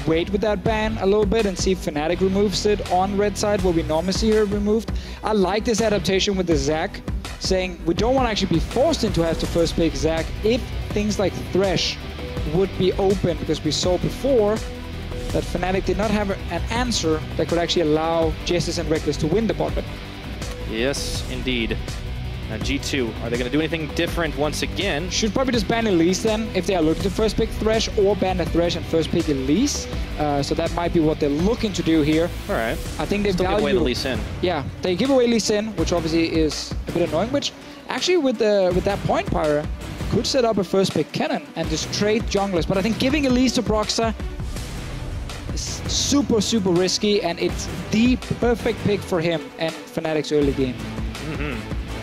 wait with that ban a little bit and see if Fnatic removes it on red side, where we normally see her removed. I like this adaptation with the Zac, saying we don't want to actually be forced into have to first pick Zac if things like Thresh would be open, because we saw before that Fnatic did not have an answer that could actually allow Jessis and Reckless to win the bot lane. Yes, indeed. Now G2, are they going to do anything different once again? Should probably just ban Elise then, if they are looking to first pick Thresh, or ban the Thresh and first pick Elise. So that might be what they're looking to do here. All right. I think they still value... give away the Lee Sin. Yeah, they give away Lee Sin, which obviously is a bit annoying, which actually with that point, Pyra could set up a first pick Kennen and just trade junglers. But I think giving Elise to Broxah is super, super risky, and it's the perfect pick for him and Fnatic's early game.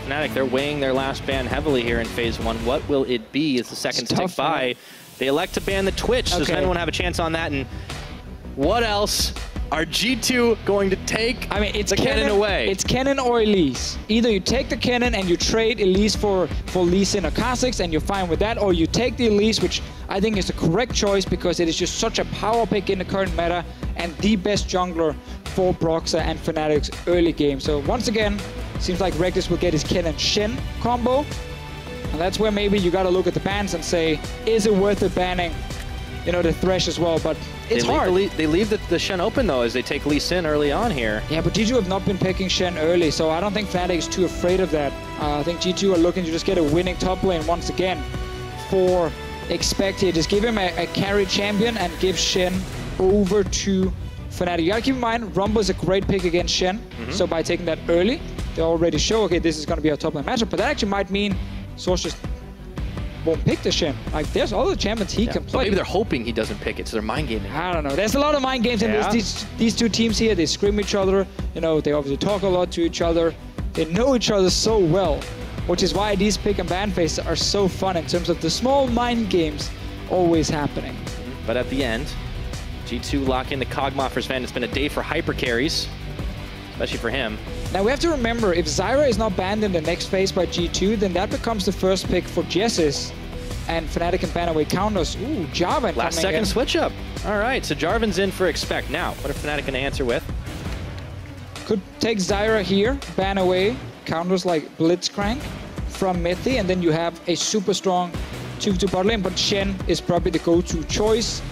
Fnatic, they're weighing their last ban heavily here in Phase 1. What will it be as the seconds tick by? They elect to ban the Twitch. Does anyone have a chance on that? And what else are G2 going to take? I mean, it's the Kennen away? It's Kennen or Elise. Either you take the Kennen and you trade Elise for Lee Sin or Kha'Zix, and you're fine with that, or you take the Elise, which I think is the correct choice because it is just such a power pick in the current meta and the best jungler for Broxah and Fnatic's early game. So once again, seems like Reckless will get his Kennen Shen combo. And that's where maybe you gotta look at the bans and say, is it worth it banning, you know, the Thresh as well? But it's hard. They leave the Shen open though, as they take Lee Sin early on here. Yeah, but G2 have not been picking Shen early, so I don't think Fnatic is too afraid of that. I think G2 are looking to just get a winning top lane once again for Expect here. Just give him a carry champion and give Shen over to Fnatic. You gotta keep in mind, Rumble is a great pick against Shen, so by taking that early, they already show, okay, this is gonna be our top lane matchup, but that actually might mean Source just won't pick the Shen. Like, there's other champions he can play. Maybe they're hoping he doesn't pick it, so they're mind gaming. I don't know. There's a lot of mind games in these two teams here. They scream each other. You know, they obviously talk a lot to each other. They know each other so well, which is why these pick and ban phases are so fun in terms of the small mind games always happening. But at the end, G2 lock into Kog'Maw for Sven. It's been a day for hyper carries, especially for him. Now we have to remember, if Zyra is not banned in the next phase by G2, then that becomes the first pick for Jessis, and Fnatic can ban away counters. Ooh, Jarvan last second switch up. All right, so Jarvan's in for Expect. Now, what are Fnatic going to answer with? Could take Zyra here, ban away counters like Blitzcrank from Mithy, and then you have a super strong 2-2 bot lane, but Shen is probably the go-to choice.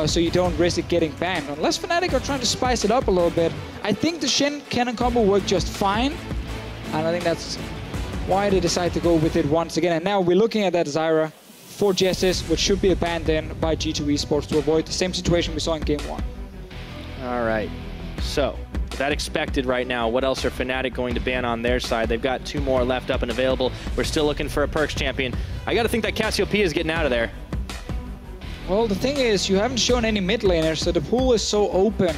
So you don't risk it getting banned. Unless Fnatic are trying to spice it up a little bit. I think the Shen Kennen combo worked just fine. And I think that's why they decide to go with it once again. And now we're looking at that Zyra for Jessis, which should be abandoned by G2 eSports to avoid the same situation we saw in Game 1. All right. So, with that expected right now, what else are Fnatic going to ban on their side? They've got 2 more left up and available. We're still looking for a Perks champion. I got to think that Cassiopeia is getting out of there. Well, the thing is, you haven't shown any mid laners, so the pool is so open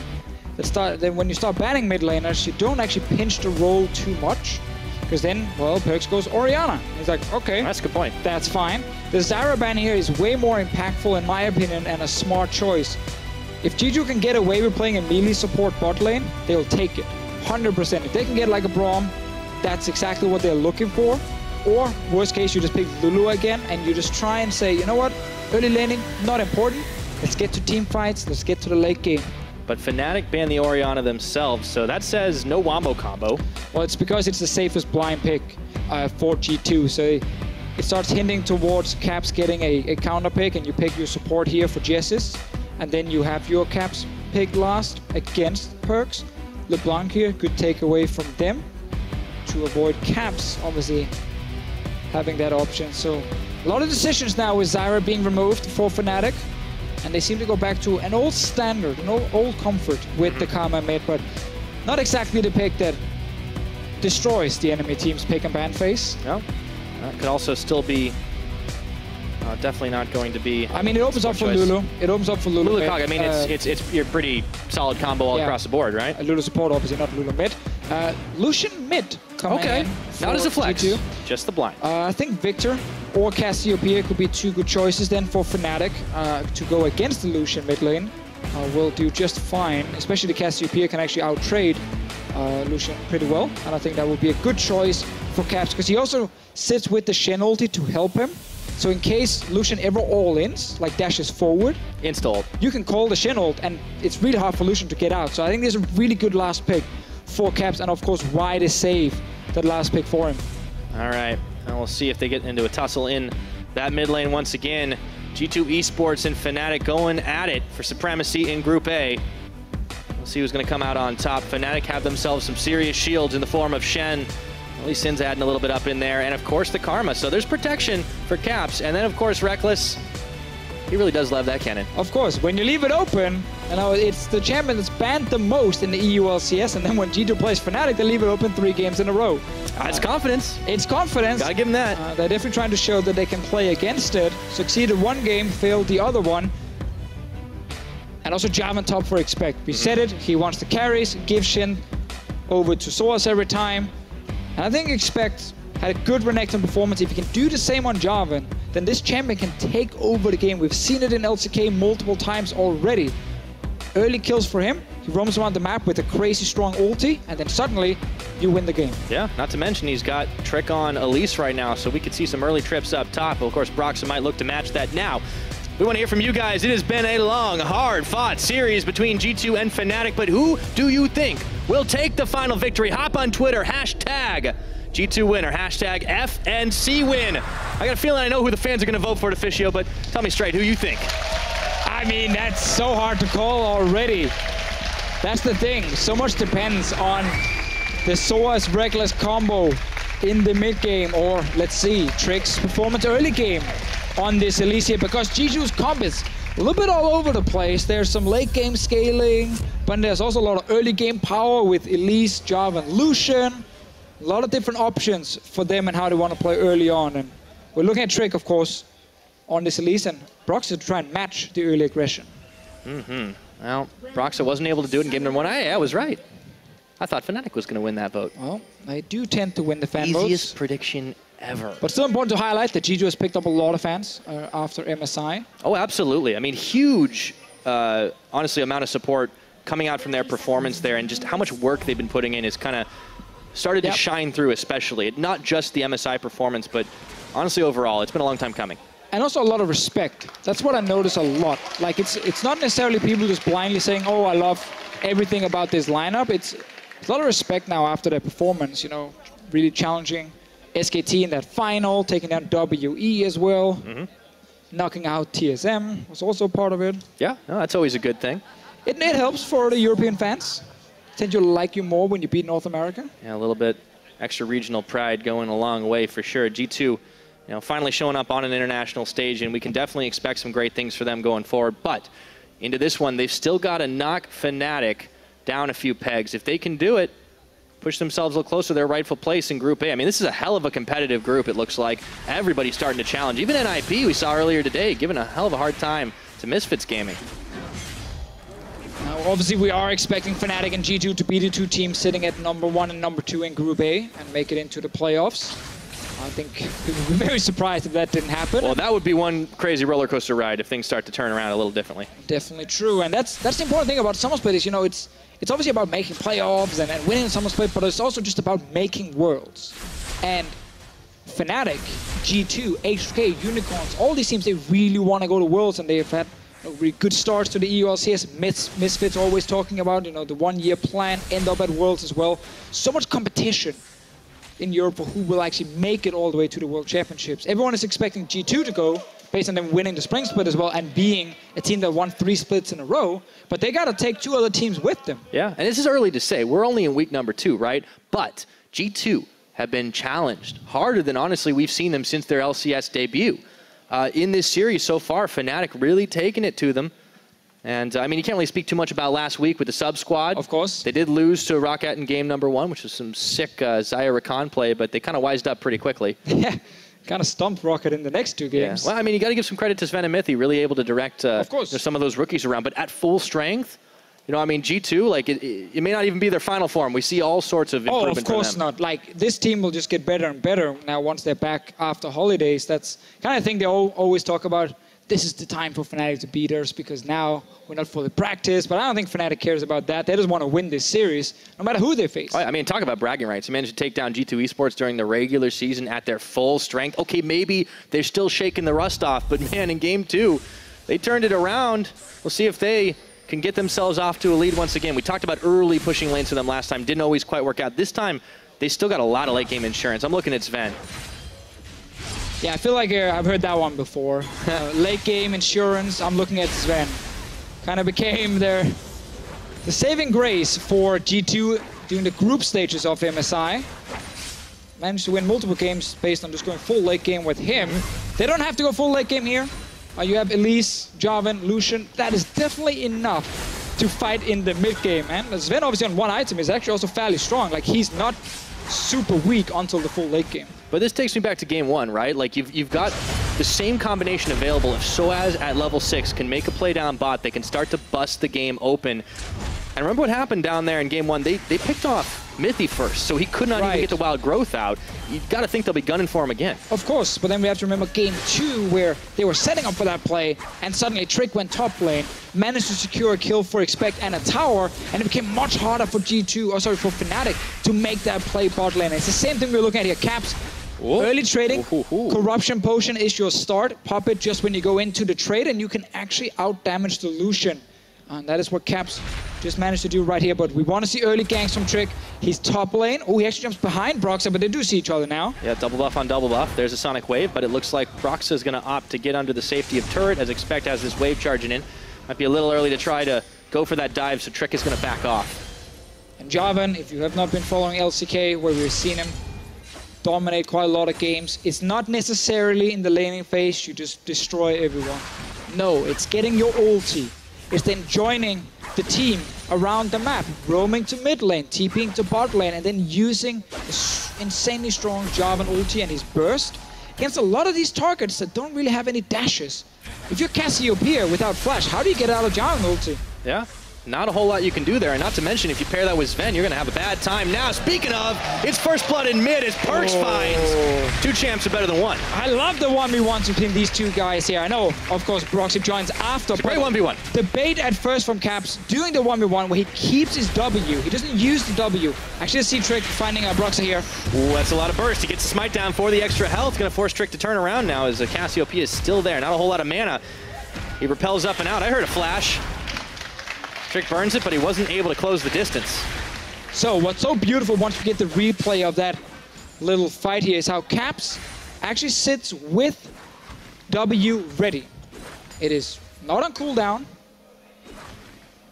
that when you start banning mid laners, you don't actually pinch the roll too much, because then, well, Perks goes Orianna. He's like, okay, that's a good point. That's fine. The Zyra ban here is way more impactful, in my opinion, and a smart choice. If G2 can get away with playing a melee support bot lane, they'll take it, 100%. If they can get like a Braum, that's exactly what they're looking for. Or, worst case, you just pick Lulu again, and you just try and say, you know what? Early laning, not important. Let's get to team fights. Let's get to the late game. But Fnatic banned the Orianna themselves, so that says no Wombo combo. Well, it's because it's the safest blind pick for G2. So it starts hinting towards Caps getting a counter pick, and you pick your support here for Jessis. And then you have your Caps pick last against Perks. LeBlanc here could take away from them to avoid Caps, obviously, having that option. So a lot of decisions now with Zyra being removed for Fnatic, and they seem to go back to an old standard, an old comfort with the Karma mid, but not exactly the pick that destroys the enemy team's pick and ban phase. No, could also still be definitely not going to be. I mean, it opens up for Lulu. It opens up for Lulu. Lulu Kog, I mean, it's your pretty solid combo all across the board, right? Lulu support, obviously, not Lulu mid. Lucian mid. Okay, not as a flex, G2. Just the blind. I think Victor or Cassiopeia could be 2 good choices then for Fnatic to go against the Lucian mid lane. Will do just fine, especially the Cassiopeia can actually out-trade Lucian pretty well, and I think that would be a good choice for Caps, because he also sits with the Shen ulti to help him. So in case Lucian ever all-ins, like dashes forward, insta-ult, you can call the Shen ult, and it's really hard for Lucian to get out. So I think there's a really good last pick for Caps, and of course, why to save that last pick for him. All right, and we'll see if they get into a tussle in that mid lane once again. G2 eSports and Fnatic going at it for supremacy in Group A. We'll see who's going to come out on top. Fnatic have themselves some serious shields in the form of Shen. At least Sin's adding a little bit up in there. And of course the Karma. So there's protection for Caps. And then of course Reckless. He really does love that cannon. Of course, when you leave it open, you know, it's the champion that's banned the most in the EU LCS. And then when G2 plays Fnatic, they leave it open 3 games in a row. It's confidence. It's confidence. Gotta give them that. They're definitely trying to show that they can play against it. Succeeded one game, failed the other one. And also Jarvan top for expect. We said it, he wants the carries, give Shen over to Source every time. And I think expect had a good Renekton performance. If you can do the same on Jarvan, then this champion can take over the game. We've seen it in LCK multiple times already. Early kills for him. He roams around the map with a crazy strong ulti, and then suddenly you win the game. Yeah, not to mention he's got Trick on Elise right now, so we could see some early trips up top. Of course, Broxah might look to match that now. We want to hear from you guys. It has been a long, hard-fought series between G2 and Fnatic, but who do you think will take the final victory? Hop on Twitter, hashtag G2 winner, hashtag FNC win. I got a feeling I know who the fans are going to vote for at Officio, but tell me straight, who you think? I mean, that's so hard to call already. That's the thing. So much depends on the Source Reckless combo in the mid game, or let's see, Trick's performance early game on this Elise here, because G2's comp is a little bit all over the place. There's some late game scaling, but there's also a lot of early game power with Elise, Jarvan, Lucian. A lot of different options for them and how they want to play early on. And we're looking at Trick, of course, on this Elise, and Broxah to try and match the early aggression. Well, Broxah wasn't able to do it in game number 1. I was right. I thought Fnatic was going to win that vote. Well, they do tend to win the fan votes. Easiest prediction ever. But still important to highlight that G2 has picked up a lot of fans after MSI. Oh, absolutely. I mean, huge, honestly, amount of support coming out from their performance there, and just how much work they've been putting in is kind of started to shine through, especially. Not just the MSI performance, but honestly, overall, it's been a long time coming. And also a lot of respect. That's what I notice a lot. Like, it's not necessarily people just blindly saying, oh, I love everything about this lineup. It's a lot of respect now after their performance, you know, really challenging SKT in that final, taking down WE as well. Knocking out TSM was also part of it. Yeah, no, that's always a good thing. It helps for the European fans. Tend to like you more when you beat North America. Yeah, a little bit extra regional pride going a long way for sure. G2, you know, finally showing up on an international stage, and we can definitely expect some great things for them going forward. But into this one, they've still got to knock Fnatic down a few pegs. If they can do it, push themselves a little closer to their rightful place in Group A. I mean, this is a hell of a competitive group, it looks like. Everybody's starting to challenge. Even NIP, we saw earlier today, giving a hell of a hard time to Misfits Gaming. Now, obviously, we are expecting Fnatic and G2 to be the 2 teams sitting at number 1 and number 2 in Group A and make it into the playoffs. I think people would be very surprised if that didn't happen. Well, that would be one crazy roller coaster ride if things start to turn around a little differently. Definitely true, and that's the important thing about Summer Split is, you know, it's obviously about making playoffs and winning Summer Split, but it's also just about making worlds. And Fnatic, G2, HK, Unicorns, all these teams, they really want to go to Worlds, and they've had really good starts to the EU LCS. Misfits always talking about, you know, the 1-year plan, end up at Worlds as well. So much competition in Europe for who will actually make it all the way to the World Championships. Everyone is expecting G2 to go, based on them winning the Spring Split as well, and being a team that won 3 splits in a row, but they got to take 2 other teams with them. Yeah, and this is early to say. We're only in week number 2, right? But G2 have been challenged harder than, honestly, we've seen them since their LCS debut. In this series so far, Fnatic really taking it to them. And, I mean, you can't really speak too much about last week with the sub-squad. Of course. They did lose to Rocket in game number 1, which was some sick Zaya Rakan play, but they kind of wised up pretty quickly. Yeah, kind of stumped Rocket in the next 2 games. Yeah. Well, I mean, you got to give some credit to Sven and Mythi, really able to direct of course. Some of those rookies around. But at full strength, you know, I mean, G2, like, it may not even be their final form. We see all sorts of improvement. Oh, of course not. Like, this team will just get better and better now once they're back after holidays. That's kind of thing they always talk about. this is the time for Fnatic to beat us because now we're not fully practiced. But I don't think Fnatic cares about that. They just want to win this series, no matter who they face. I mean, talk about bragging rights. They managed to take down G2 eSports during the regular season at their full strength. Okay, maybe they're still shaking the rust off, but man, in game 2, they turned it around. We'll see if they can get themselves off to a lead once again. We talked about early pushing lanes for them last time. Didn't always quite work out. This time, they still got a lot of late game insurance. I'm looking at Sven. Yeah, I feel like I've heard that one before. Late game insurance, I'm looking at Sven. Kind of became the saving grace for G2 during the group stages of MSI. Managed to win multiple games based on just going full late game with him. They don't have to go full late game here. You have Elise, Jarvan, Lucian. That is definitely enough to fight in the mid game. And Sven obviously on one item is actually also fairly strong. Like he's not super weak until the full late game. But this takes me back to game 1, right? Like you've got the same combination available. If Soaz at level 6 can make a play down bot, they can start to bust the game open. And remember what happened down there in game 1? They picked off Mithy first, so he could not even get the wild growth out. You got to think they'll be gunning for him again. Of course, but then we have to remember game 2 where they were setting up for that play, and suddenly Trick went top lane, managed to secure a kill for Expect and a tower, and it became much harder for for Fnatic to make that play bot lane. It's the same thing we're looking at here. Caps. Whoa. Early trading, Corruption Potion is your start. Pop it just when you go into the trade, and you can actually out-damage the Lucian. And that is what Caps just managed to do right here. But we want to see early ganks from Trick. He's top lane. Oh, he actually jumps behind Broxah, but they do see each other now. Yeah, double buff on double buff. There's a Sonic Wave, but it looks like Broxah is going to opt to get under the safety of turret, as Expect has this wave charging in. Might be a little early to try to go for that dive, so Trick is going to back off. And Jarvan, if you have not been following LCK, where we've seen him dominate quite a lot of games, it's not necessarily in the laning phase you just destroy everyone. No, it's getting your ulti. It's then joining the team around the map, roaming to mid lane, TPing to bot lane, and then using this insanely strong Jarvan ulti and his burst against a lot of these targets that don't really have any dashes. If you're Cassiopeia without flash, how do you get out of Jarvan ulti? Yeah. Not a whole lot you can do there, and not to mention, if you pair that with Sven, you're going to have a bad time. Now, speaking of, it's first blood in mid as Perkz finds 2 champs are better than 1. I love the 1v1s between these 2 guys here. I know, of course, Broxah joins after. It's a great 1v1. The bait at first from Caps, doing the 1v1 where he keeps his W. He doesn't use the W. Actually, see Trick finding Broxah here. Ooh, that's a lot of burst. He gets the smite down for the extra health. Going to force Trick to turn around now as Cassiopeia is still there. Not a whole lot of mana. He repels up and out. I heard a flash. Trick burns it, but he wasn't able to close the distance. So what's so beautiful once we get the replay of that little fight here is how Caps actually sits with W ready. It is not on cooldown,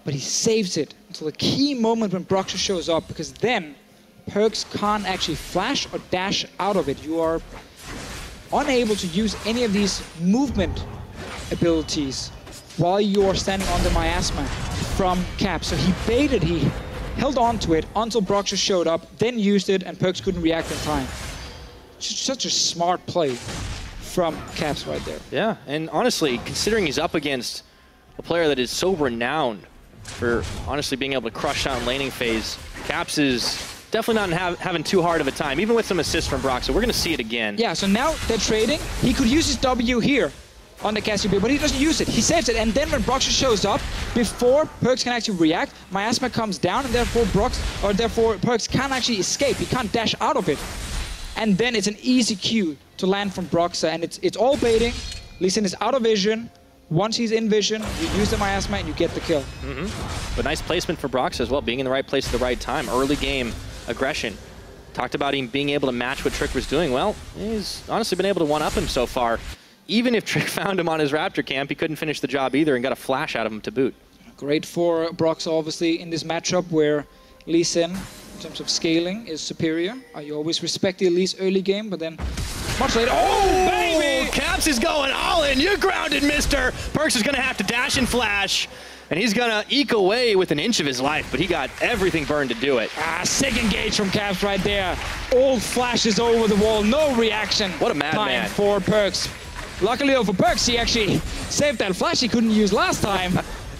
but he saves it until the key moment when Broxah shows up, because then Perkz can't actually flash or dash out of it. You are unable to use any of these movement abilities while you're standing on the miasma from Cap. So he baited, he held on to it until Broxah showed up, then used it, and Perkz couldn't react in time. Such a smart play from Caps right there. Yeah, and honestly, considering he's up against a player that is so renowned for honestly being able to crush out in laning phase, Caps is definitely not having too hard of a time, even with some assists from Broxah. We're going to see it again. Yeah, so now they're trading. He could use his W here on the Cassiopeia, but he doesn't use it. He saves it, and then when Broxah shows up, before Perkz can actually react, Miasma comes down, and therefore Perkz can't actually escape. He can't dash out of it. And then it's an easy Q to land from Broxah, and it's all baiting. Lee Sin is out of vision. Once he's in vision, you use the Miasma and you get the kill. But nice placement for Broxah as well, being in the right place at the right time. Early game aggression. Talked about him being able to match what Trick was doing. Well, he's honestly been able to one-up him so far. Even if Trick found him on his Raptor camp, he couldn't finish the job either and got a flash out of him to boot. Great for Broxah, obviously, in this matchup where Lee Sin, in terms of scaling, is superior. You always respect the Elise early game, but then much later, oh, baby! Caps is going all in. You're grounded, mister. Perkz is going to have to dash and flash, and he's going to eke away with an inch of his life, but he got everything burned to do it. Sick engage from Caps right there. All flashes over the wall, no reaction. What a madman for Perkz. Luckily for Perkz, he actually saved that flash he couldn't use last time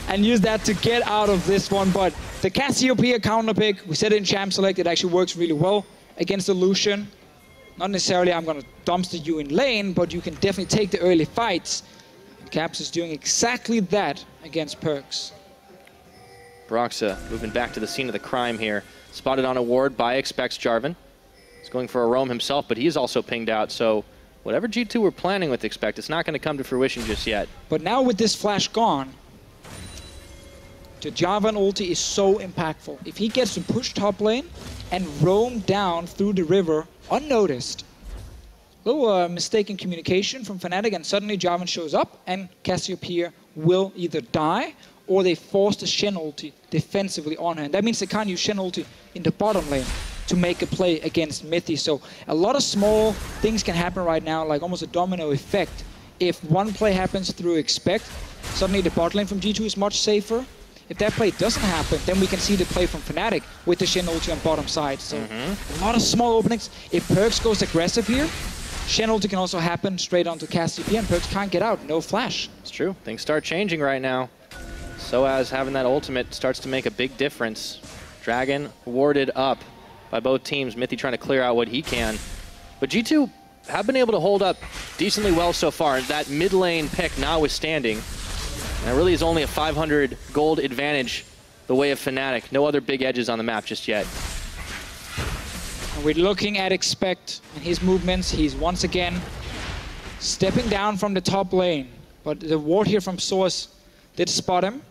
and used that to get out of this one. But the Cassiopeia counter pick, we said it in Champ Select, it actually works really well against the Lucian. Not necessarily I'm going to dumpster you in lane, but you can definitely take the early fights. Caps is doing exactly that against Perks. Broxa moving back to the scene of the crime here. Spotted on a ward by Expects Jarvan. He's going for a roam himself, but he's also pinged out. So whatever G2 were planning with Expect, it's not going to come to fruition just yet. But now with this flash gone, the Jarvan ulti is so impactful. If he gets to push top lane and roam down through the river unnoticed, little mistaken communication from Fnatic, and suddenly Jarvan shows up and Cassiopeia will either die or they force the Shen ulti defensively on her. And that means they can't use Shen ulti in the bottom lane to make a play against Mithy. So a lot of small things can happen right now, like almost a domino effect. If one play happens through Expect, suddenly the bot lane from G2 is much safer. If that play doesn't happen, then we can see the play from Fnatic with the Shen ulti on bottom side. So a lot of small openings. If Perks goes aggressive here, Shen ulti can also happen straight onto Cassiopeia, and Perks can't get out. No flash. It's true. Things start changing right now. So as having that ultimate starts to make a big difference. Dragon warded up by both teams. Mithy trying to clear out what he can. But G2 have been able to hold up decently well so far. That mid lane pick notwithstanding. And it really is only a 500 gold advantage the way of Fnatic. No other big edges on the map just yet. And we're looking at Expect and his movements. He's once again stepping down from the top lane. But the ward here from Source did spot him.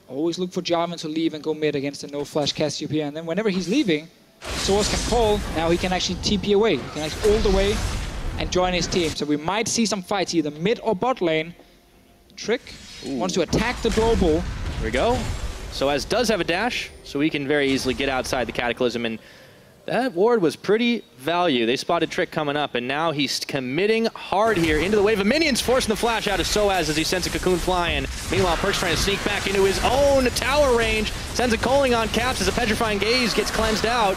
Always look for Jarvan to leave and go mid against the no-flash Cassiopeia. And then whenever he's leaving, Source can call. Now he can actually TP away. He can actually ult away and join his team. So we might see some fights either mid or bot lane. Trick wants to attack the global. Here we go. Soaz does have a dash, so he can very easily get outside the Cataclysm. And that ward was pretty value. They spotted Trick coming up, and now he's committing hard here into the wave of minions, forcing the flash out of Soaz as he sends a cocoon flying. Meanwhile, Perks trying to sneak back into his own tower range. Sends a calling on Caps as a Petrifying Gaze gets cleansed out.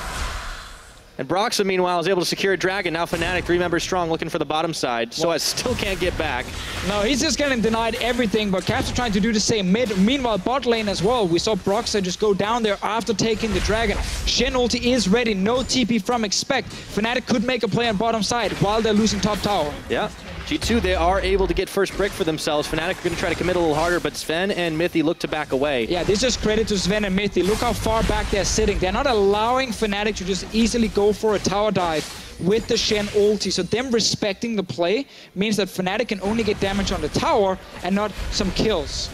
And Broxa, meanwhile, is able to secure a dragon. Now Fnatic, 3 members strong, looking for the bottom side. Soaz still can't get back. No, he's just getting denied everything, but Caps are trying to do the same mid. Meanwhile, bot lane as well. We saw Broxa just go down there after taking the dragon. Shen ulti is ready. No TP from Expect. Fnatic could make a play on bottom side while they're losing top tower. Yeah. G2, they are able to get first brick for themselves. Fnatic are going to try to commit a little harder, but Sven and Mithy look to back away. Yeah, this is credit to Sven and Mithy. Look how far back they're sitting. They're not allowing Fnatic to just easily go for a tower dive with the Shen ulti. So them respecting the play means that Fnatic can only get damage on the tower and not some kills.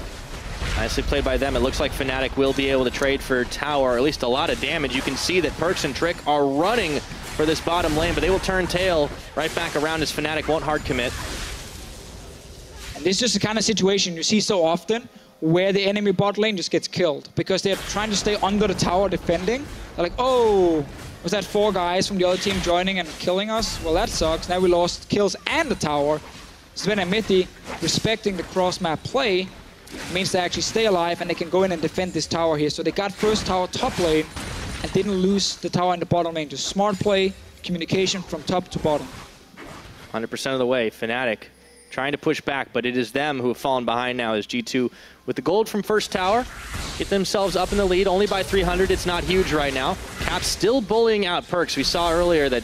Nicely played by them. It looks like Fnatic will be able to trade for tower, or at least a lot of damage. You can see that Perks and Trick are running for this bottom lane, but they will turn tail right back around as Fnatic won't hard commit. And this is just the kind of situation you see so often where the enemy bot lane just gets killed because they're trying to stay under the tower defending. They're like, oh, was that 4 guys from the other team joining and killing us? Well, that sucks. Now we lost kills and the tower. Sven and Mithy respecting the cross-map play means they actually stay alive and they can go in and defend this tower here. So they got first tower top lane and didn't lose the tower in the bottom lane. Just smart play, communication from top to bottom. 100% of the way, Fnatic trying to push back, but it is them who have fallen behind now as G2 with the gold from first tower get themselves up in the lead only by 300. It's not huge right now. Caps still bullying out Perks. We saw earlier that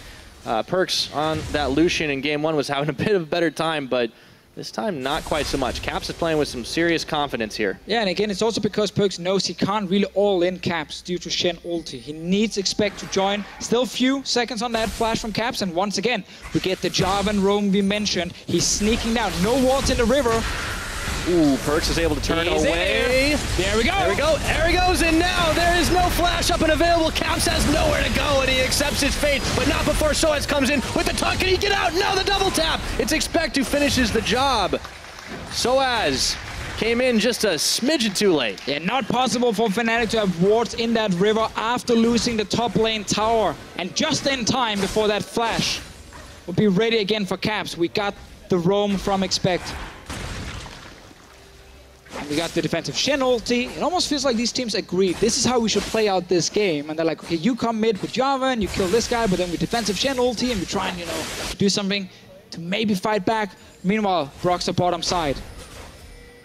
Perks on that Lucian in game 1 was having a bit of a better time, but this time, not quite so much. Caps is playing with some serious confidence here. Yeah, and again, it's also because Perks knows he can't really all-in Caps due to Shen ulti. He needs Expect to join. Still few seconds on that flash from Caps, and once again, we get the Jarvan roam we mentioned. He's sneaking down. No wards in the river. Ooh, Perks is able to turn away. There we go. There we go. There he goes, and now there is no flash up and available. Caps has nowhere to go, and he accepts his fate, but not before Soaz comes in with the tuck. Can he get out? No, the double tap. It's Expect who finishes the job. Soaz came in just a smidgen too late. Yeah, not possible for Fnatic to have wards in that river after losing the top lane tower. And just in time before that flash will be ready again for Caps. We got the roam from Expect. And we got the defensive Shen ulti. It almost feels like these teams agreed. This is how we should play out this game. And they're like, okay, you come mid with Jarvan, you kill this guy, but then we defensive Shen ulti and we try and, you know, do something to maybe fight back. Meanwhile, Broxa bottom side.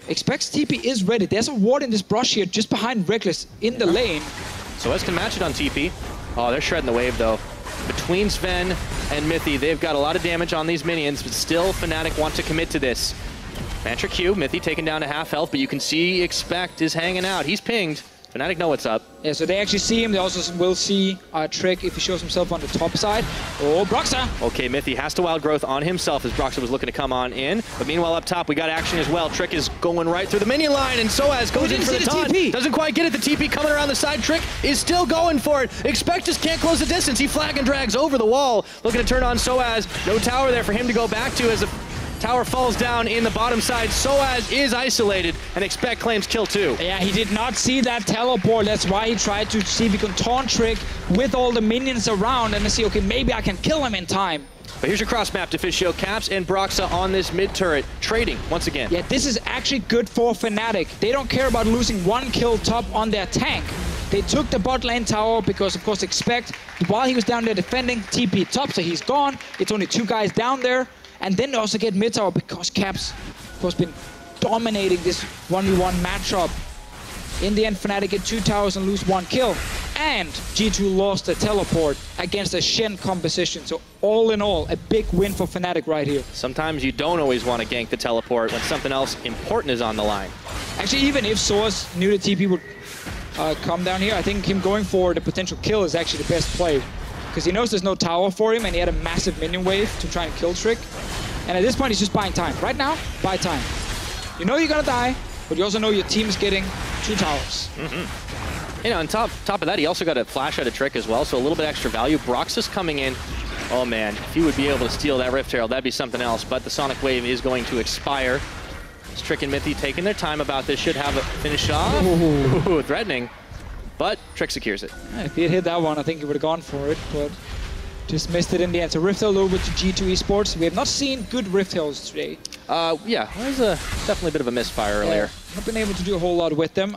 Expects TP is ready. There's a ward in this brush here just behind Reckless in the lane. Soaz can match it on TP. Oh, they're shredding the wave though. Between Sven and Mithy, they've got a lot of damage on these minions, but still Fnatic want to commit to this. Mantra Q, Mythy taken down to half health, but you can see Expect is hanging out. He's pinged. Fnatic know what's up. Yeah, so they actually see him. They also will see Trick if he shows himself on the top side. Oh, Broxa! Okay, Mythy has to wild growth on himself as Broxa was looking to come on in. But meanwhile, up top, we got action as well. Trick is going right through the minion line, and Soaz goes in for the taunt. TP. Doesn't quite get it. The TP coming around the side. Trick is still going for it. Expect just can't close the distance. He flag and drags over the wall, looking to turn on Soaz. No tower there for him to go back to as the tower falls down in the bottom side. Soaz is isolated, and Expect claims kill 2. Yeah, he did not see that teleport. That's why he tried to see if he can taunt Trick with all the minions around and then see, okay, maybe I can kill him in time. But here's your cross-map to Fish Show. Caps and Broxa on this mid-turret, trading once again. Yeah, this is actually good for Fnatic. They don't care about losing 1 kill top on their tank. They took the bot lane tower because, of course, Expect, while he was down there defending, TP top, so he's gone. It's only 2 guys down there. And then they also get mid tower because Caps, of course, been dominating this 1v1 matchup. In the end, Fnatic get 2 towers and lose 1 kill. And G2 lost the teleport against a Shen composition. So all in all, a big win for Fnatic right here. Sometimes you don't always want to gank the teleport when something else important is on the line. Actually, even if Soaz knew the TP would come down here, I think him going for the potential kill is actually the best play. Because he knows there's no tower for him, and he had a massive minion wave to try and kill Trick. And at this point, he's just buying time. Right now, buy time. You know you're gonna die, but you also know your team is getting 2 towers. You know, on top of that, he also got a flash out of Trick as well, so a little bit extra value. Broxus coming in. Oh man, if he would be able to steal that Rift Herald, that'd be something else. But the Sonic Wave is going to expire. It's Trick and Mythy taking their time about this. Should have a finish off. Ooh, threatening. But Trick secures it. If he had hit that one, I think he would have gone for it, but just missed it in the end. So Rift Herald over to G2 eSports. We have not seen good Rift Heralds today. Yeah, there's definitely a bit of a misfire earlier. Not been able to do a whole lot with them.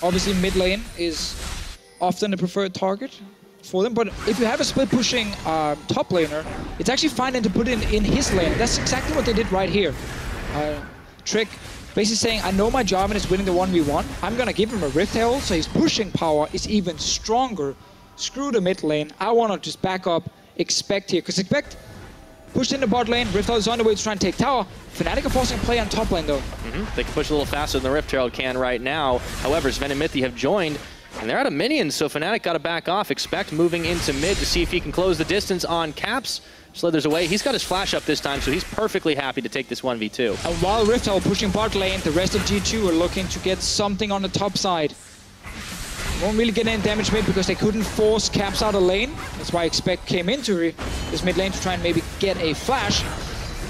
Obviously, mid lane is often the preferred target for them, but if you have a split pushing top laner, it's actually fine to put in his lane. That's exactly what they did right here. Trick basically saying, I know my job and it's winning the 1v1. I'm gonna give him a Rift Herald, so his pushing power is even stronger. Screw the mid lane. I wanna just back up Expect here, because Expect pushed in the bot lane. Rift Herald is on the way to try and take tower. Fnatic are forcing a play on top lane though. They can push a little faster than the Rift Herald can right now. However, Sven and Mythy have joined, and they're out of minions, so Fnatic gotta back off. Expect moving into mid to see if he can close the distance on Caps. Slithers away. He's got his flash up this time, so he's perfectly happy to take this 1v2. And while Rift Herald pushing bot lane, the rest of G2 are looking to get something on the top side. Won't really get any damage mid because they couldn't force Caps out of lane. That's why Expect came into this mid lane to try and maybe get a flash.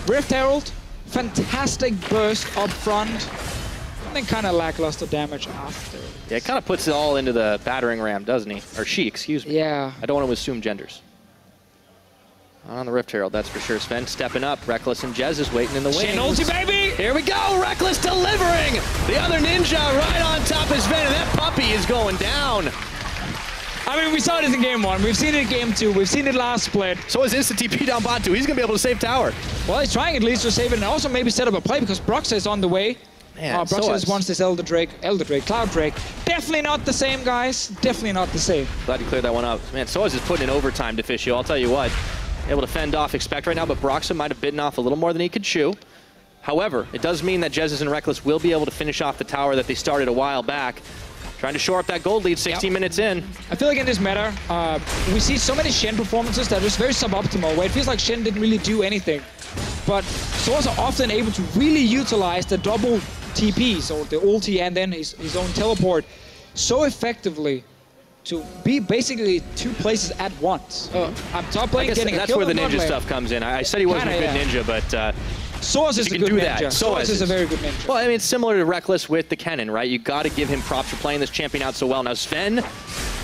Rift Herald, fantastic burst up front, and then kind of lackluster damage after. Yeah, it kind of puts it all into the battering ram, doesn't he? Or she, excuse me. Yeah. I don't want to assume genders. On the Rift Herald, that's for sure. Sven stepping up. Reckless and Jez is waiting in the wings. Shen ulti, baby! Here we go! Reckless delivering! The other ninja right on top of Sven, and that puppy is going down. I mean, we saw this in game 1. We've seen it in game 2. We've seen it last split. So is instant TP down bot 2. He's going to be able to save tower. Well, he's trying at least to save it and also maybe set up a play because Broxa is on the way. Man, Broxa just wants this Cloud Drake. Definitely not the same, guys. Definitely not the same. Glad you cleared that one up. Man, Soaz is putting in overtime to Fish Show. I'll tell you what. Able to fend off Expect right now, but Broxa might have bitten off a little more than he could chew. However, it does mean that Jez and Reckless will be able to finish off the tower that they started a while back. Trying to shore up that gold lead 16 minutes in. I feel like in this meta, we see so many Shen performances that are just very suboptimal, where it feels like Shen didn't really do anything. But Soaz are often able to really utilize the double TPs, or the ulti and then his own teleport, so effectively to be basically 2 places at once. I'm top lane getting a kill. That's where the ninja stuff comes in. I said he wasn't a good ninja, but Soaz is a good ninja. Soaz is a very good ninja. Well, I mean, it's similar to Reckless with the cannon, right? You got to give him props for playing this champion out so well. Now Sven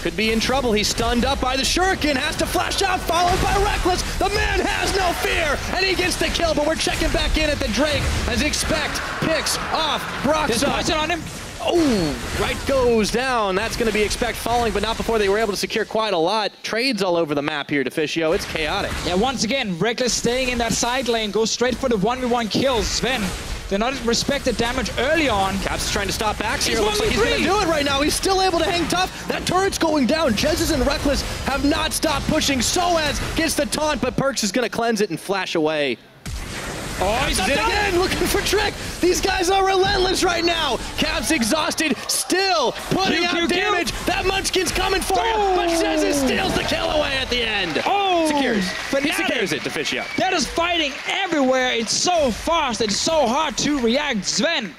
could be in trouble. He's stunned up by the Shuriken, has to flash out, followed by Reckless. The man has no fear, and he gets the kill, but we're checking back in at the Drake as Expect picks off Broxa. There's poison on him. Oh, right goes down. That's going to be Expect falling, but not before they were able to secure quite a lot. Trades all over the map here to Fishio. It's chaotic. Yeah, once again, Reckless staying in that side lane, goes straight for the 1v1 kills. Sven, they're not respected damage early on. Caps is trying to stop Axe here. Looks like he's going to do it right now. He's still able to hang tough. That turret's going down. Jez and Reckless have not stopped pushing. Soaz gets the taunt, but Perks is going to cleanse it and flash away. Oh, he's again looking for Trick. These guys are relentless right now. Cap's exhausted, still putting out damage. That Munchkin's coming for you, but Shezzy steals the kill away at the end. Oh, secures. Fnatic. He secures it to Fischio. That is fighting everywhere. It's so fast. It's so hard to react. Sven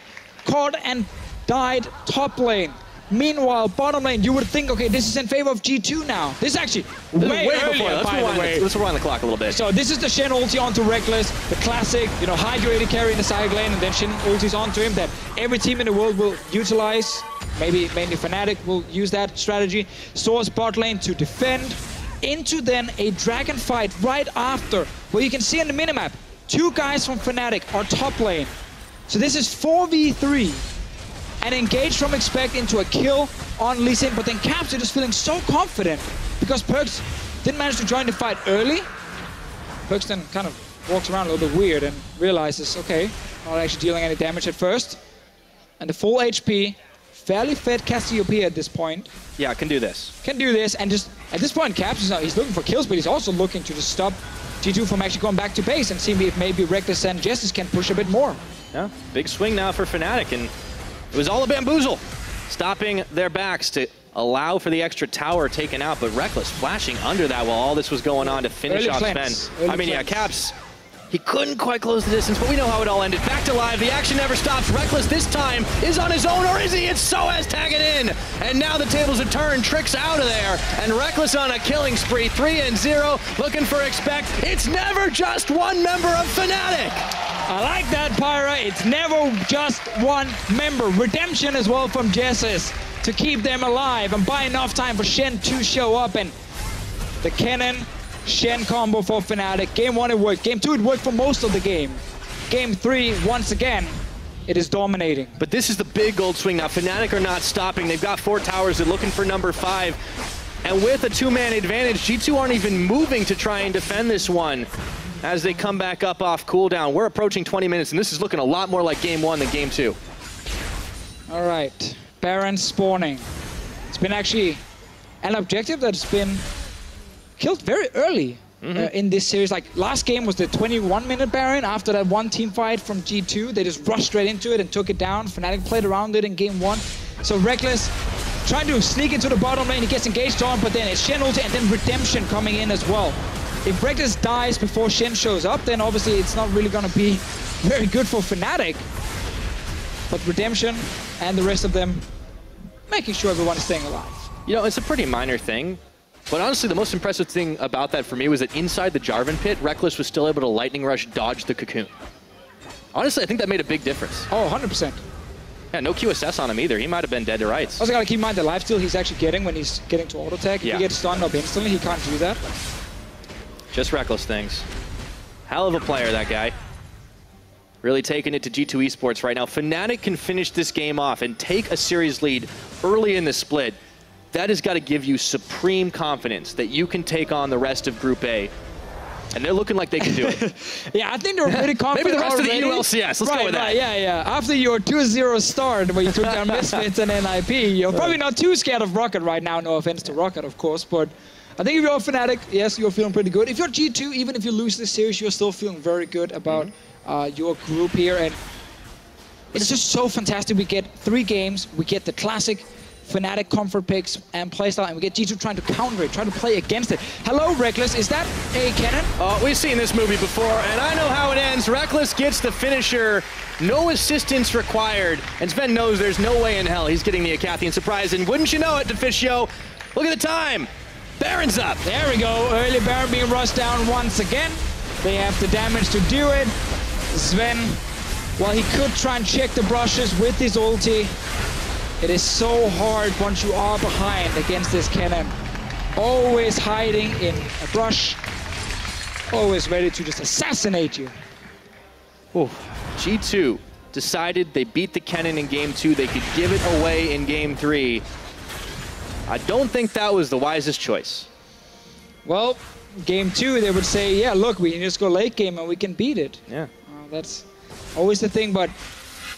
caught and died top lane. Meanwhile, bottom lane, you would think, okay, this is in favor of G2 now. This is actually way earlier, by the way. Let's rewind the clock a little bit. So this is the Shen ulti onto Reckless, the classic, you know, hydrated carry in the side lane, and then Shen ultis onto him that every team in the world will utilize. Maybe mainly Fnatic will use that strategy. Source bot lane to defend. Into then a dragon fight right after, where you can see on the minimap, 2 guys from Fnatic are top lane. So this is 4v3. And engage from Expect into a kill on Lee Sin, but then Caps are just feeling so confident because Perkz didn't manage to join the fight early. Perkz then kind of walks around a little bit weird and realizes, okay, not actually dealing any damage at first. And the full HP, fairly fed Cassiopeia at this point. Yeah, can do this. Can do this, and just at this point, Caps is he's looking for kills, but he's also looking to just stop G2 from actually going back to base and see if maybe Reckless and Justice can push a bit more. Yeah, big swing now for Fnatic, and it was all a bamboozle, stopping their backs to allow for the extra tower taken out, but Reckless flashing under that while all this was going on to finish off Sven. I mean, yeah, Caps, he couldn't quite close the distance, but we know how it all ended. Back to live, the action never stops. Reckless this time is on his own, or is he? It's Soaz tagging in, and now the tables have turned. Trick's out of there, and Reckless on a killing spree, 3-0, looking for Expect. It's never just one member of Fnatic. I like that, Pyra. It's never just one member. Redemption as well from Jessis to keep them alive and buy enough time for Shen to show up. And the Kennen Shen combo for Fnatic. Game 1 it worked. Game 2 it worked for most of the game. Game 3, once again, it is dominating. But this is the big gold swing now. Fnatic are not stopping. They've got 4 towers. They're looking for number 5. And with a 2-man advantage, G2 aren't even moving to try and defend this one as they come back up off cooldown. We're approaching 20 minutes, and this is looking a lot more like Game 1 than Game 2. All right, Baron spawning. It's been actually an objective that's been killed very early in this series. Like, last game was the 21-minute Baron. After that one team fight from G2, they just rushed straight into it and took it down. Fnatic played around it in Game 1. So Reckless trying to sneak into the bottom lane. He gets engaged on, but then it's Shen ulti and then Redemption coming in as well. If Reckless dies before Shen shows up, then obviously it's not really going to be very good for Fnatic. But Redemption and the rest of them making sure everyone is staying alive. You know, it's a pretty minor thing, but honestly, the most impressive thing about that for me was that inside the Jarvan pit, Reckless was still able to lightning rush dodge the cocoon. Honestly, I think that made a big difference. Oh, 100%. Yeah, no QSS on him either. He might have been dead to rights. Also got to keep in mind the lifesteal he's actually getting when he's getting to auto attack. If he gets stunned up instantly, he can't do that. Just Reckless things. Hell of a player, that guy. Really taking it to G2 eSports right now. Fnatic can finish this game off and take a series lead early in the split. That has got to give you supreme confidence that you can take on the rest of Group A. And they're looking like they can do it. Yeah, I think they're pretty confident. Maybe the rest already. of the LCS. Let's go with that. Yeah. After your 2-0 start where you took down Misfits and NIP, you're probably not too scared of Rocket right now. No offense to Rocket, of course, but I think if you're Fnatic, yes, you're feeling pretty good. If you're G2, even if you lose this series, you're still feeling very good about your group here. And it's just so fantastic. We get 3 games. We get the classic Fnatic comfort picks and playstyle, and we get G2 trying to counter it, trying to play against it. Hello, Reckless. Is that a cannon? Oh, we've seen this movie before, and I know how it ends. Reckless gets the finisher. No assistance required. And Sven knows there's no way in hell he's getting the Acathian surprise. And wouldn't you know it, Deficio, look at the time. Baron's up. There we go. Early Baron being rushed down once again. They have the damage to do it. Sven, while he could try and check the brushes with his ulti, it is so hard once you are behind against this cannon. Always hiding in a brush. Always ready to just assassinate you. Ooh. G2 decided they beat the cannon in Game 2. They could give it away in Game 3. I don't think that was the wisest choice. Well, Game 2, they would say, yeah, look, we can just go late game and we can beat it. Yeah. That's always the thing, but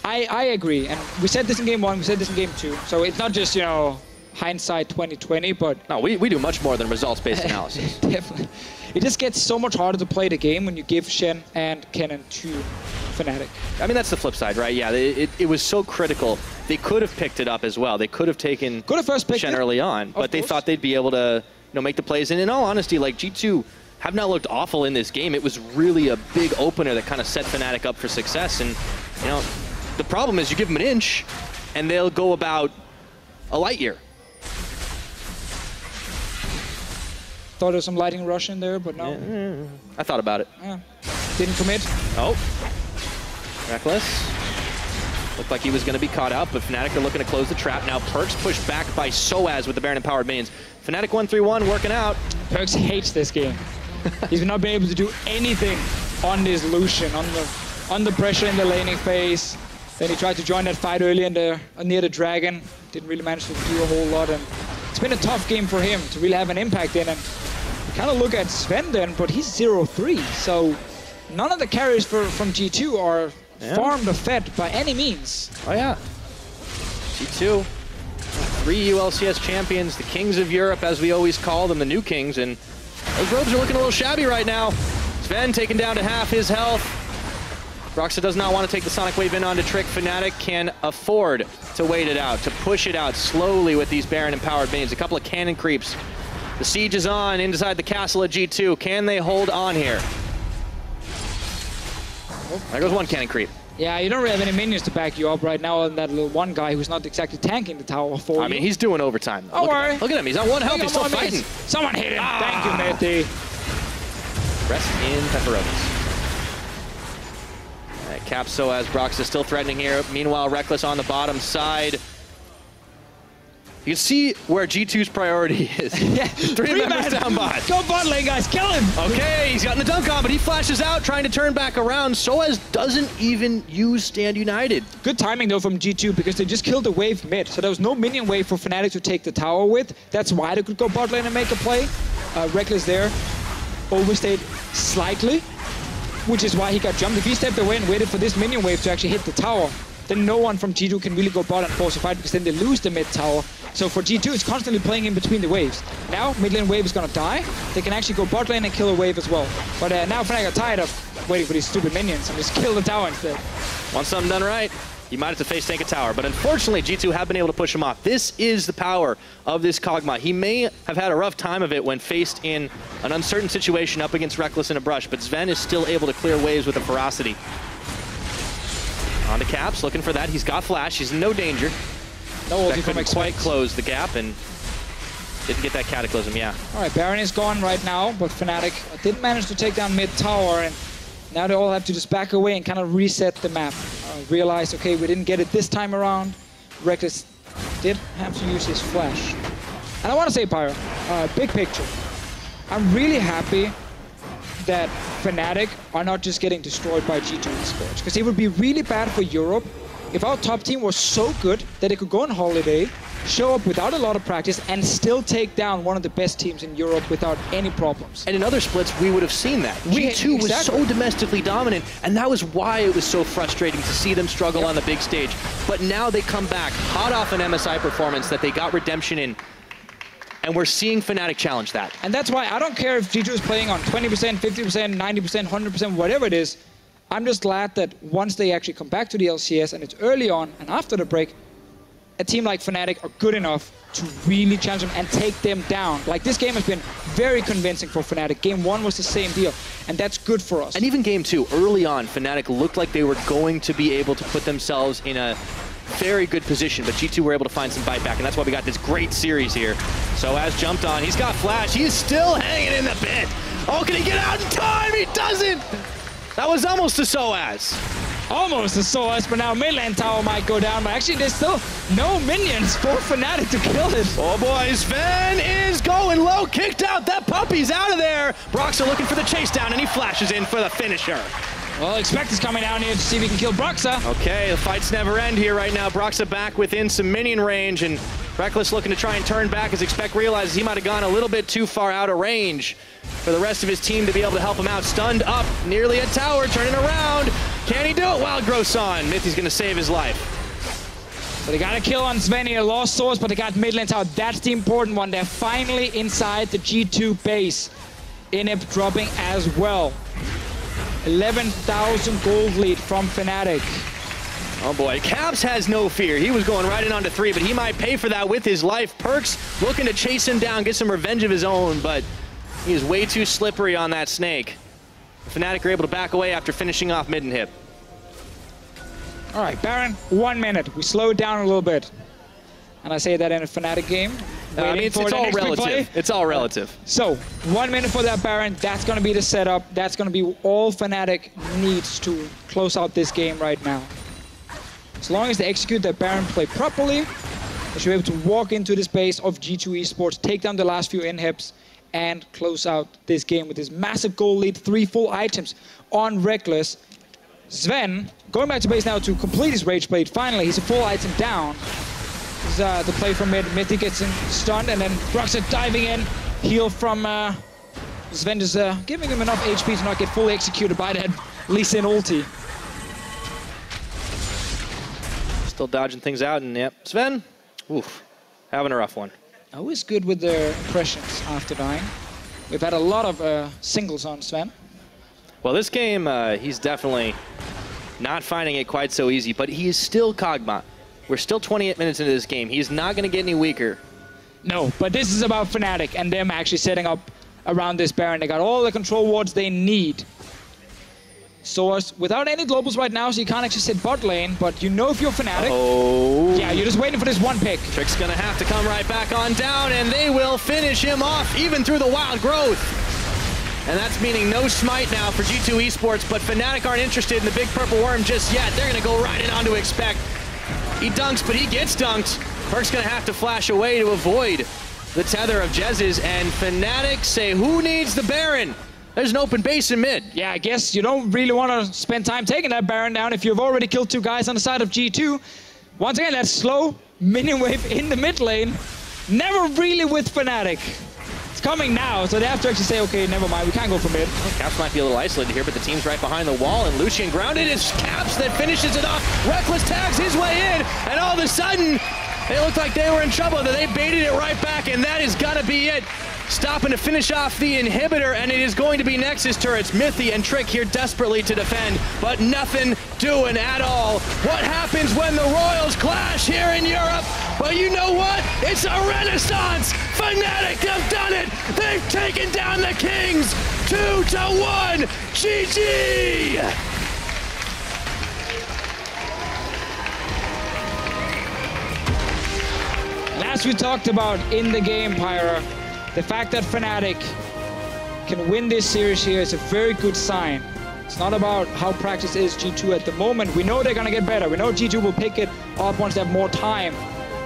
I agree. And we said this in Game 1, we said this in Game 2. So it's not just, you know, hindsight 2020, but... No, we do much more than results-based analysis. Definitely. it just gets so much harder to play the game when you give Shen and Kennen to Fnatic. I mean, that's the flip side, right? Yeah, it was so critical. They could have picked it up as well. They could have taken Shen early on, but they thought they'd be able to, make the plays. And in all honesty, like, G2 have not looked awful in this game. It was really a big opener that kind of set Fnatic up for success. And, the problem is you give them an inch, and they'll go about a light year. Thought there was some lighting rush in there, but no. Yeah, I thought about it. Yeah. Didn't commit. Oh. Reckless. Looked like he was going to be caught out, but Fnatic are looking to close the trap. Now Perkz pushed back by Soaz with the Baron-empowered minions. Fnatic 1-3-1 working out. Perkz hates this game. He's not been able to do anything on this Lucian, under pressure in the laning phase. Then he tried to join that fight early near the dragon. Didn't really manage to do a whole lot, and it's been a tough game for him to really have an impact in. And we kind of look at Sven then, but he's 0-3, so none of the carries from G2 are farmed or fed by any means. Oh yeah, G2, 3 LCS champions, the kings of Europe, as we always call them, the new kings, and those robes are looking a little shabby right now. Sven taken down to half his health. Broxah does not want to take the Sonic Wave in onto Trick. Fnatic can afford to wait it out, to push it out slowly with these Baron-empowered minions. A couple of cannon creeps. The siege is on inside the castle of G2. Can they hold on here? Oh, there goes one cannon creep. Yeah, you don't really have any minions to back you up right now, and that little one guy who's not exactly tanking the tower for you. I mean, he's doing overtime. Don't worry. Look at him. He's on 1 health. He's still fighting. Someone hit him. Thank you, Matty. Rest in pepperonis. Capso as Broxah still threatening here. Meanwhile, Reckless on the bottom side. You can see where G2's priority is. Yeah, 3 members down bot. Go bot lane, guys. Kill him. Okay, he's gotten the dunk on, but he flashes out, trying to turn back around. Soaz doesn't even use Stand United. Good timing, though, from G2, because they just killed the wave mid. So there was no minion wave for Fnatic to take the tower with. That's why they could go bot lane and make a play. Reckless there overstayed slightly, which is why he got jumped. If he stepped away and waited for this minion wave to actually hit the tower, then no one from G2 can really go bot and force a fight, because then they lose the mid tower. So for G2, it's constantly playing in between the waves. Now, mid lane wave is gonna die. They can actually go bot lane and kill a wave as well. But now Fnatic are tired of waiting for these stupid minions and just kill the tower instead. Want something done right, you might have to face tank a tower. But unfortunately, G2 have been able to push him off. This is the power of this Kog'Maw. He may have had a rough time of it when faced in an uncertain situation up against Reckless in a brush, but Sven is still able to clear waves with a ferocity. On to Caps, looking for that. He's got flash. He's in no danger. No, that couldn't quite close the gap, and didn't get that Cataclysm, yeah. All right, Baron is gone right now, but Fnatic didn't manage to take down mid tower, and now they all have to just back away and kind of reset the map. Realize, okay, we didn't get it this time around. Reckless did have to use his flash. And I want to say, Pyro, big picture. I'm really happy that Fnatic are not just getting destroyed by G2 eSports, because it would be really bad for Europe if our top team was so good that they could go on holiday, show up without a lot of practice, and still take down one of the best teams in Europe without any problems. And in other splits, we would have seen that. G2 was so domestically dominant, and that was why it was so frustrating to see them struggle on the big stage. But now they come back hot off an MSI performance that they got redemption in, and we're seeing Fnatic challenge that. And that's why I don't care if G2 is playing on 20%, 50%, 90%, 100%, whatever it is. I'm just glad that once they actually come back to the LCS, and it's early on and after the break, a team like Fnatic are good enough to really challenge them and take them down. Like, this game has been very convincing for Fnatic. Game 1 was the same deal, and that's good for us. And even Game 2, early on, Fnatic looked like they were going to be able to put themselves in a very good position, but G2 were able to find some bite back, and that's why we got this great series here. Soaz jumped on. He's got flash. He's still hanging in the pit. Oh, can he get out in time? He doesn't! That was almost a Soaz. Almost a Soaz, but now mid lane tower might go down, but actually there's still no minions for Fnatic to kill it. Oh boy, Sven is going low, kicked out. That puppy's out of there. Broxah looking for the chase down, and he flashes in for the finisher. Well, Expect is coming down here to see if he can kill Broxah. Okay, the fights never end here right now. Broxah back within some minion range, and Reckless looking to try and turn back as Expect realizes he might have gone a little bit too far out of range for the rest of his team to be able to help him out. Stunned up, nearly a tower, turning around. Can he do it? Wild growth's on. Mythy's gonna save his life. So they got a kill on Sven here, lost source, but they got mid lane tower. That's the important one. They're finally inside the G2 base. Inip dropping as well. 11,000 gold lead from Fnatic. Oh boy, Caps has no fear. He was going right in onto 3, but he might pay for that with his life. Perks looking to chase him down, get some revenge of his own, but he is way too slippery on that snake. Fnatic are able to back away after finishing off mid and hip. All right, Baron, 1 minute. We slow it down a little bit. And I say that in a Fnatic game. I mean, it's all relative. It's all relative. So, 1 minute for that Baron. That's going to be the setup. That's going to be all Fnatic needs to close out this game right now. As long as they execute that Baron play properly, they should be able to walk into this base of G2 Esports, take down the last few inhibs, and close out this game with this massive goal lead, 3 full items on Reckless. Sven, going back to base now to complete his Rage Blade. Finally, he's a full item down. This is the play from mid. Mithy gets him stunned, and then Bruxer diving in. Heal from Sven, just giving him enough HP to not get fully executed by that Lee Sin ulti. Still dodging things out, and yep, Sven, oof, having a rough one. Always good with their impressions after dying. We've had a lot of singles on Sven. Well, this game, he's definitely not finding it quite so easy, but he is still Kog'Maw. We're still 28 minutes into this game. He's not going to get any weaker. No, but this is about Fnatic and them actually setting up around this Baron. They got all the control wards they need. Source without any globals right now, so you can't actually sit bot lane, but you know if you're Fnatic. Oh. Yeah, you're just waiting for this one pick. Trick's gonna have to come right back on down, and they will finish him off, even through the wild growth. And that's meaning no smite now for G2 Esports, but Fnatic aren't interested in the big purple worm just yet. They're gonna go right in on to expect. He dunks, but he gets dunked. Perk's gonna have to flash away to avoid the tether of Jez's, and Fnatic say, who needs the Baron? There's an open base in mid. Yeah, I guess you don't really want to spend time taking that Baron down if you've already killed 2 guys on the side of G2. Once again, that slow minion wave in the mid lane. Never really with Fnatic. It's coming now, so they have to actually say, okay, never mind, we can't go for mid. Well, Caps might be a little isolated here, but the team's right behind the wall, and Lucian grounded. It's Caps that finishes it off. Reckless tags his way in, and all of a sudden, it looked like they were in trouble. They baited it right back, and that is gonna be it. Stopping to finish off the inhibitor, and it is going to be Nexus turrets. Mithy and Trick here desperately to defend, but nothing doing at all. What happens when the Royals clash here in Europe? Well, you know what? It's a renaissance! Fnatic have done it! They've taken down the Kings! 2-1! GG! And as we talked about in the game, Pyra, the fact that Fnatic can win this series here is a very good sign. It's not about how practice is G2 at the moment. We know they're going to get better. We know G2 will pick it up once they have more time.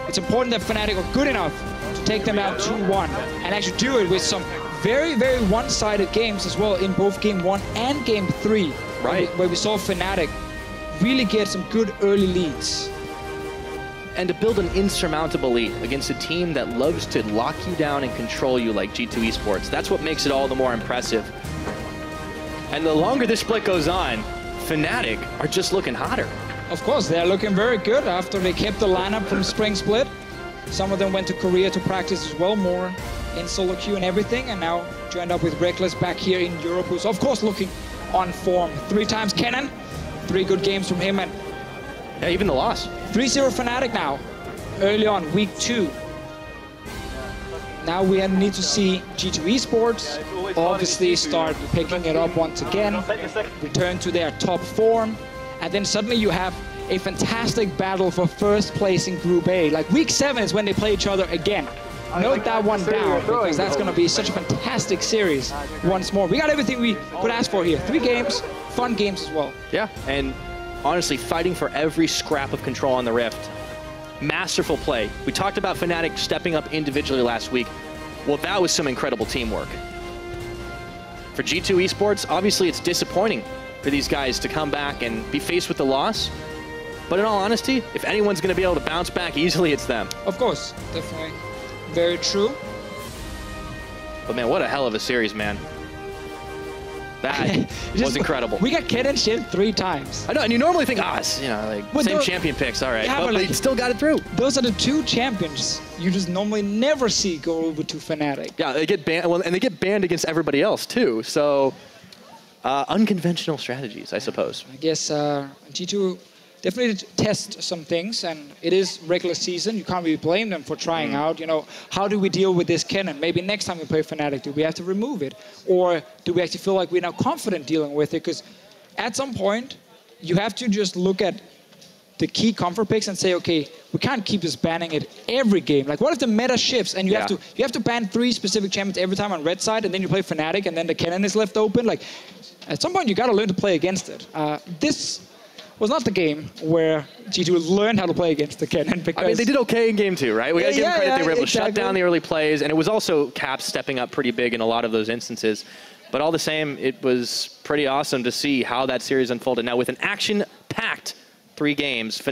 It's important that Fnatic are good enough to take them down 2-1 and actually do it with some very, very one-sided games as well in both Game 1 and Game 3. Right. Where we saw Fnatic really get some good early leads. And to build an insurmountable lead against a team that loves to lock you down and control you like G2 Esports. That's what makes it all the more impressive. And the longer this split goes on, Fnatic are just looking hotter. Of course, they're looking very good after they kept the lineup from Spring Split. Some of them went to Korea to practice as well, more in solo queue and everything, and now joined up with Reckless back here in Europe, who's of course looking on form. 3 times Kennen, 3 good games from him, and yeah, even the loss. 3-0 Fnatic now, early on, week 2. Now we need to see G2 Esports obviously start picking it up once again, return to their top form, and then suddenly you have a fantastic battle for first place in Group A. Like week 7 is when they play each other again. Note that one down, because that's going to be such a fantastic series once more. We got everything we could ask for here. 3 games, fun games as well. Yeah, and honestly, fighting for every scrap of control on the Rift. Masterful play. We talked about Fnatic stepping up individually last week. Well, that was some incredible teamwork. For G2 Esports, obviously it's disappointing for these guys to come back and be faced with the loss. But in all honesty, if anyone's going to be able to bounce back easily, it's them. Of course, definitely. Very true. But man, what a hell of a series, man. That was incredible. We got Kennen Shin 3 times. I know, and you normally think, you know, like same champion picks, all right. Yeah, but like, they still got it through. Those are the 2 champions you just normally never see go over to Fnatic. Yeah, they get banned, well, and they get banned against everybody else too. So unconventional strategies, I suppose. I guess G2 definitely test some things, and it is regular season. You can't really blame them for trying out, you know, how do we deal with this Kennen? Maybe next time we play Fnatic, do we have to remove it? Or do we actually feel like we're now confident dealing with it? Because at some point, you have to just look at the key comfort picks and say, okay, we can't keep just banning it every game. Like, what if the meta shifts and you have to ban 3 specific champions every time on red side, and then you play Fnatic, and then the Kennen is left open? Like, at some point, you got to learn to play against it. This was not the game where G2 learned how to play against the Kennen, because... I mean, they did okay in game 2, right? We got to give them credit. They were able to shut down the early plays, and it was also Caps stepping up pretty big in a lot of those instances. But all the same, it was pretty awesome to see how that series unfolded. Now, with an action-packed 3 games, Fnatic